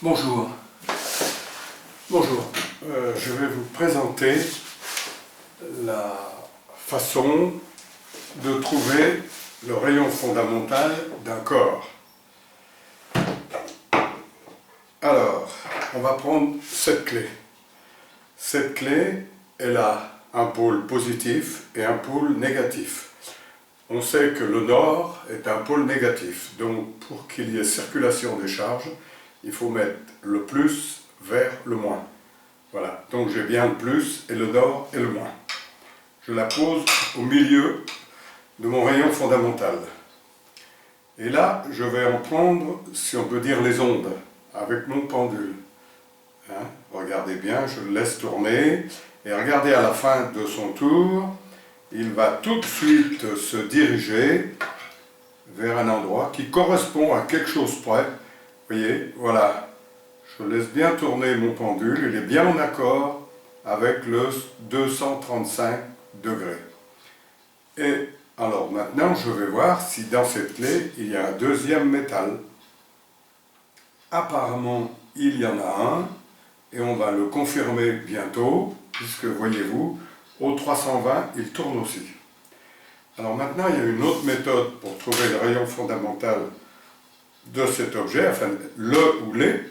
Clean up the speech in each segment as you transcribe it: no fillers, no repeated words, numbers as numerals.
Bonjour. Je vais vous présenter la façon de trouver le rayon fondamental d'un corps. Alors, on va prendre cette clé. Cette clé, elle a un pôle positif et un pôle négatif. On sait que le nord est un pôle négatif, donc pour qu'il y ait circulation des charges, il faut mettre le plus vers le moins. Voilà, donc j'ai bien le plus et le nord et le moins. Je la pose au milieu de mon rayon fondamental. Et là, je vais en prendre, si on peut dire, les ondes, avec mon pendule. Hein? Regardez bien, je le laisse tourner, et regardez à la fin de son tour, il va tout de suite se diriger vers un endroit qui correspond à quelque chose près. Vous voyez, voilà, je laisse bien tourner mon pendule, il est bien en accord avec le 235 degrés. Et alors maintenant, je vais voir si dans cette clé, il y a un deuxième métal. Apparemment, il y en a un, et on va le confirmer bientôt, puisque, voyez-vous, au 320, il tourne aussi. Alors maintenant, il y a une autre méthode pour trouver le rayon fondamental de cet objet, enfin le ou les.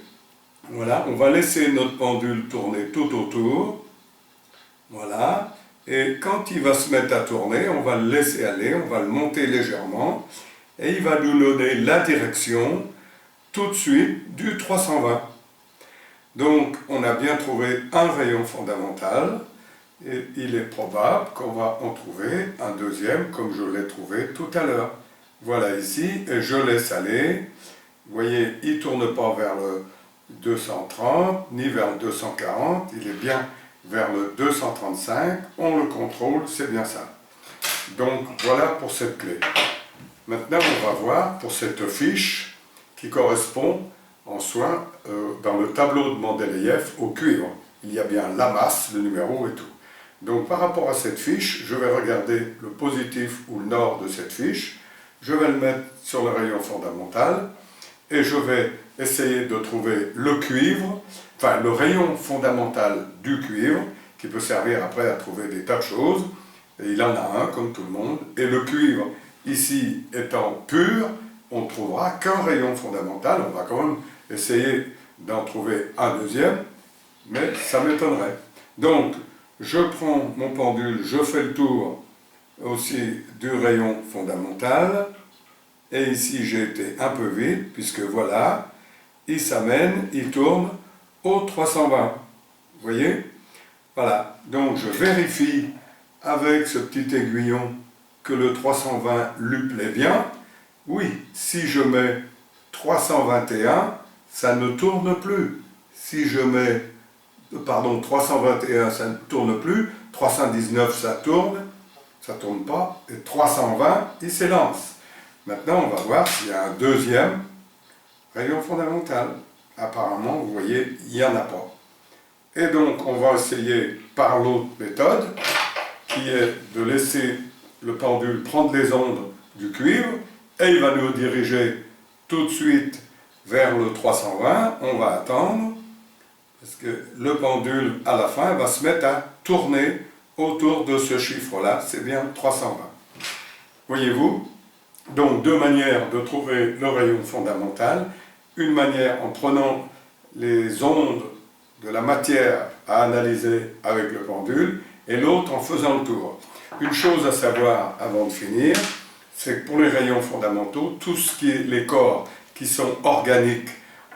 Voilà, on va laisser notre pendule tourner tout autour. Voilà, et quand il va se mettre à tourner, on va le laisser aller, on va le monter légèrement, et il va nous donner la direction tout de suite du 320. Donc, on a bien trouvé un rayon fondamental, et il est probable qu'on va en trouver un deuxième, comme je l'ai trouvé tout à l'heure. Voilà ici, et je laisse aller. Vous voyez, il ne tourne pas vers le 230, ni vers le 240, il est bien vers le 235, on le contrôle, c'est bien ça. Donc, voilà pour cette clé. Maintenant, on va voir pour cette fiche qui correspond en soi dans le tableau de Mendeleïev au cuivre. Il y a bien la masse, le numéro et tout. Donc par rapport à cette fiche, je vais regarder le positif ou le nord de cette fiche, je vais le mettre sur le rayon fondamental et je vais essayer de trouver le cuivre, enfin le rayon fondamental du cuivre, qui peut servir après à trouver des tas de choses, et il en a un comme tout le monde, et le cuivre, ici étant pur, on ne trouvera qu'un rayon fondamental, on va quand même essayer d'en trouver un deuxième, mais ça m'étonnerait. Donc, je prends mon pendule, je fais le tour aussi du rayon fondamental, et ici j'ai été un peu vite, puisque voilà, il s'amène, il tourne au 320. Vous voyez? Voilà, donc je vérifie avec ce petit aiguillon que le 320 lui plaît bien. Oui, si je mets 321, ça ne tourne plus. Si je mets, 321, ça ne tourne plus. 319, ça tourne pas. Et 320, il s'élance. Maintenant, on va voir s'il y a un deuxième rayon fondamental. Apparemment, vous voyez, il n'y en a pas. Et donc, on va essayer par l'autre méthode, qui est de laisser le pendule prendre les ondes du cuivre, et il va nous diriger tout de suite vers le 320. On va attendre, parce que le pendule, à la fin, va se mettre à tourner autour de ce chiffre-là. C'est bien 320. Voyez-vous? Donc, deux manières de trouver le rayon fondamental. Une manière en prenant les ondes de la matière à analyser avec le pendule, et l'autre en faisant le tour. Une chose à savoir avant de finir, c'est que pour les rayons fondamentaux, tout ce qui est les corps qui sont organiques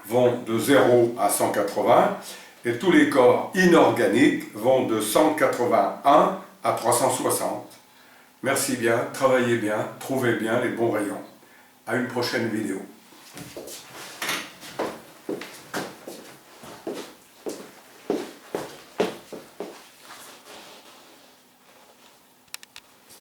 vont de 0 à 180, et tous les corps inorganiques vont de 181 à 360. Merci bien, travaillez bien, trouvez bien les bons rayons. À une prochaine vidéo.